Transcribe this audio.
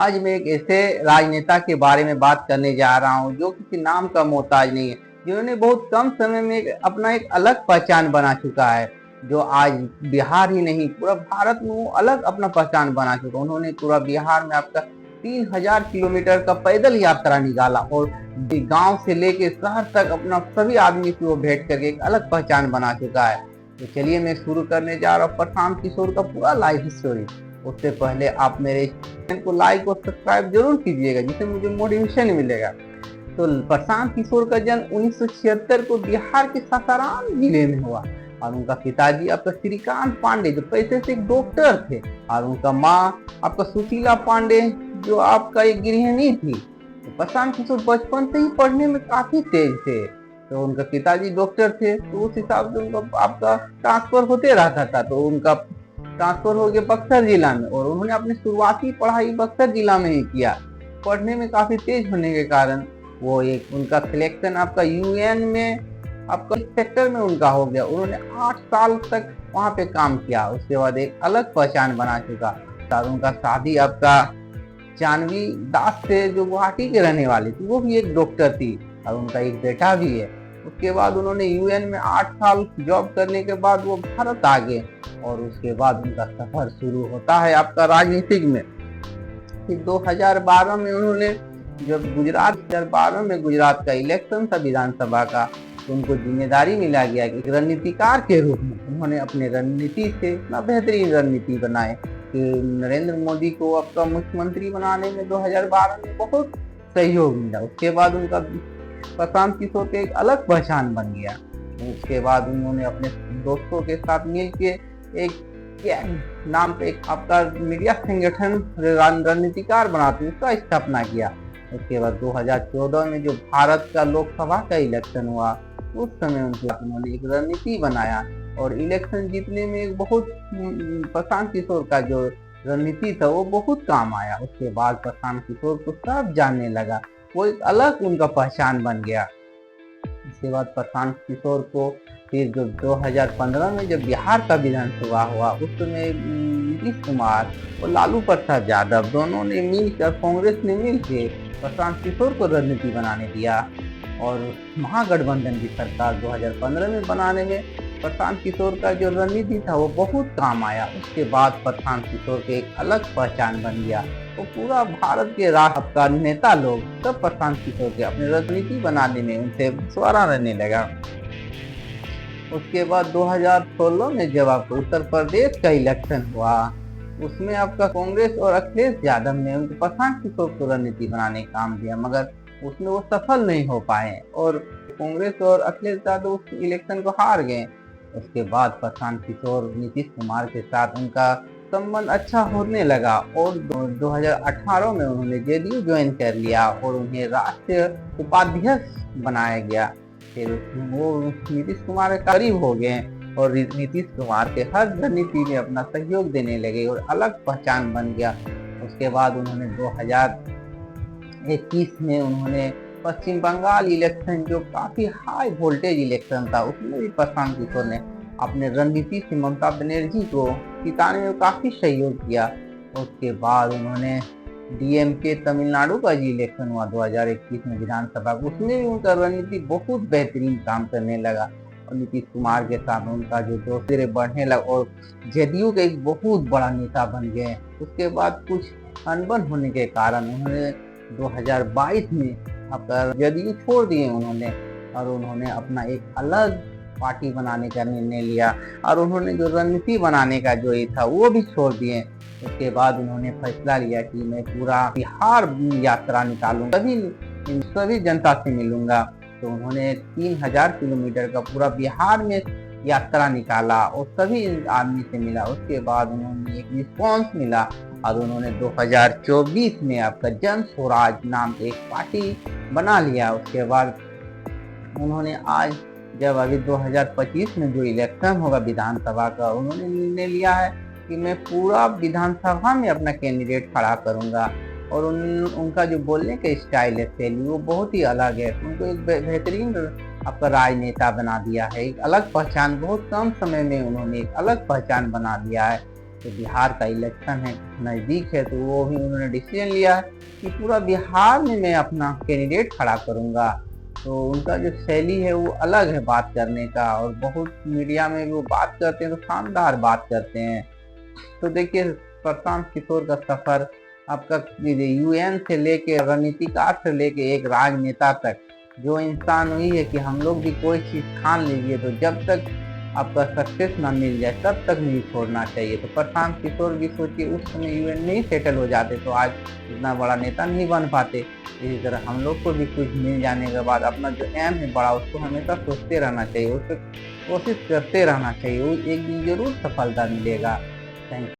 आज मैं एक ऐसे राजनेता के बारे में बात करने जा रहा हूं जो किसी नाम का मोहताज नहीं है, जिन्होंने बहुत कम समय में अपना एक अलग पहचान बना चुका है। जो आज बिहार ही नहीं पूरा भारत में वो अलग अपना पहचान बना चुका। उन्होंने पूरा बिहार में आपका 3000 किलोमीटर का पैदल यात्रा निकाला और गांव से लेके शहर तक अपना सभी आदमी से वो भेंट करके एक अलग पहचान बना चुका है। तो चलिए मैं शुरू करने जा रहा हूँ प्रशांत किशोर का पूरा लाइफ स्टोरी। उससे पहले आप मेरे चैनल को लाइक और सब्सक्राइब जरूर कीजिएगा, जिससे मुझे मोटिवेशन मिलेगा। तो प्रशांत किशोर का जन्म 1976 को बिहार के सासाराम जिले में हुआ और उनका पिताजी आपका श्रीकांत पांडे जो पैसे से एक डॉक्टर थे और उनका माँ आपका सुशीला पांडे जो आपका एक गृहिणी थी। तो प्रशांत किशोर बचपन से ही पढ़ने में काफी तेज थे। तो उनका पिताजी डॉक्टर थे तो उस हिसाब से उनका आपका ट्रांसफर होते रहता था। तो उनका ट्रांसफर हो गया बक्सर जिला में और उन्होंने अपनी शुरुआती पढ़ाई बक्सर जिला में ही किया। पढ़ने में काफी तेज होने के कारण वो एक उनका सिलेक्शन आपका यूएन में आपका सेक्टर में उनका हो गया। उन्होंने 8 साल तक वहां पे काम किया। उसके बाद एक अलग पहचान बना चुका। और उनका शादी आपका जानवी दास से जो गुवाहाटी के रहने वाली थी, वो भी एक डॉक्टर थी और उनका एक बेटा भी है। उसके बाद उन्होंने यूएन में 8 साल जॉब करने के बाद वो भारत आ गए और उसके बाद उनका सफर शुरू होता है आपका राजनीतिक में। फिर 2012 में उन्होंने जब 2012 में गुजरात का इलेक्शन था विधानसभा का, तो उनको जिम्मेदारी मिला गया कि रणनीतिकार के रूप में उन्होंने अपने रणनीति से इतना बेहतरीन रणनीति बनाए कि नरेंद्र मोदी को आपका मुख्यमंत्री बनाने में 2012 में बहुत सहयोग मिला। उसके बाद उनका प्रशांत किशोर के एक अलग पहचान बन गया। उसके बाद उन्होंने अपने दोस्तों के साथ मिलकर एक नाम पे एक आपका मीडिया संगठन रणनीतिकार बनाते उसका स्थापना किया। उसके बाद 2014 में जो भारत का लोकसभा का इलेक्शन हुआ, उस समय उन्होंने एक रणनीति बनाया और इलेक्शन जीतने में एक बहुत प्रशांत किशोर का जो रणनीति था वो बहुत काम आया। उसके बाद प्रशांत किशोर को सब जानने लगा, वो एक अलग उनका पहचान बन गया। इसके बाद प्रशांत किशोर को फिर जो 2015 में जब बिहार का विधानसभा हुआ, उस समय नीतीश कुमार और लालू प्रसाद यादव दोनों ने मिलकर, कांग्रेस ने मिलकर प्रशांत किशोर को रणनीति बनाने दिया और महागठबंधन की सरकार 2015 में बनाने में प्रशांत किशोर का जो रणनीति था वो बहुत काम आया। उसके बाद प्रशांत किशोर के एक अलग पहचान बन गया। तो पूरा भारत के राष्ट्र का नेता लोग सब प्रशांत किशोर के अपनी रणनीति बनाने में उनसे सवारा रहने लगा। उसके बाद 2016 में जब आपको उत्तर प्रदेश का इलेक्शन हुआ, उसमें आपका कांग्रेस और अखिलेश यादव ने उनको प्रशांत किशोर को रणनीति बनाने का काम दिया, मगर उसमें वो सफल नहीं हो पाए और कांग्रेस और अखिलेश यादव उस इलेक्शन को हार गए। उसके बाद प्रशांत किशोर नीतीश कुमार के साथ उनका संबंध अच्छा होने लगा और 2018 में उन्होंने जेडीयू ज्वाइन कर लिया और उन्हें राष्ट्रीय उपाध्यक्ष बनाया गया। फिर वो नीतीश कुमार के करीब हो गए और नीतीश कुमार के हर रणनीति में अपना सहयोग देने लगे और अलग पहचान बन गया। उसके बाद उन्होंने 2021 में उन्होंने पश्चिम बंगाल इलेक्शन जो काफी हाई वोल्टेज इलेक्शन था, उसमें भी प्रशांत किशोर ने अपने रणनीति से ममता बनर्जी को जिताने में काफी सहयोग किया। उसके बाद उन्होंने डीएमके तमिलनाडु का जो इलेक्शन हुआ 2021 में विधानसभा, उसमें भी उनका रणनीति बहुत बेहतरीन काम करने लगा और नीतीश कुमार के साथ उनका जो दोस्ती बढ़ने लगा और जेडीयू के एक बहुत बड़ा नेता बन गए। उसके बाद कुछ अनबन होने के कारण उन्होंने 2022 में आपका जेडीयू छोड़ दिए उन्होंने और उन्होंने अपना एक अलग पार्टी बनाने का निर्णय लिया और उन्होंने जो रणनीति बनाने का जो ये था वो भी छोड़ दिए। उसके बाद उन्होंने फैसला लिया कि मैं पूरा बिहार यात्रा निकालूंगा, सभी जनता से मिलूंगा। तो उन्होंने 3000 किलोमीटर का पूरा बिहार में यात्रा निकाला और सभी आदमी से मिला। उसके बाद उन्होंने एक रिस्पॉन्स मिला और उन्होंने 2024 में आपका जन स्वराज नाम एक पार्टी बना लिया। उसके बाद उन्होंने आज जब अभी 2025 में जो इलेक्शन होगा विधानसभा का, उन्होंने निर्णय लिया है कि मैं पूरा विधानसभा में अपना कैंडिडेट खड़ा करूंगा और उनका जो बोलने का स्टाइल है, शैली, वो बहुत ही अलग है। उनको एक बेहतरीन आपका राजनेता बना दिया है, एक अलग पहचान, बहुत कम समय में उन्होंने एक अलग पहचान बना दिया है। तो बिहार का इलेक्शन है, नज़दीक है, तो वो भी उन्होंने डिसीजन लिया है कि पूरा बिहार में मैं अपना कैंडिडेट खड़ा करूँगा। तो उनका जो शैली है वो अलग है बात करने का, और बहुत मीडिया में भी वो बात करते हैं तो शानदार बात करते हैं। तो देखिए, प्रशांत किशोर का सफ़र आपका यूएन से लेके रणनीतिकार से लेके एक राजनेता तक, जो इंसान हुई है कि हम लोग भी कोई चीज़ ठान लीजिए तो जब तक आपका सक्सेस ना मिल जाए तब तक नहीं छोड़ना चाहिए। तो प्रशांत किशोर भी सोचिए, उस समय यूएन में ही सेटल हो जाते तो आज इतना बड़ा नेता नहीं बन पाते। इसी तरह हम लोग को भी कुछ मिल जाने के बाद अपना जो एम है बड़ा, उसको हमेशा सोचते रहना चाहिए, उस पर कोशिश करते रहना चाहिए, वो एक दिन जरूर सफलता मिलेगा। Thank you.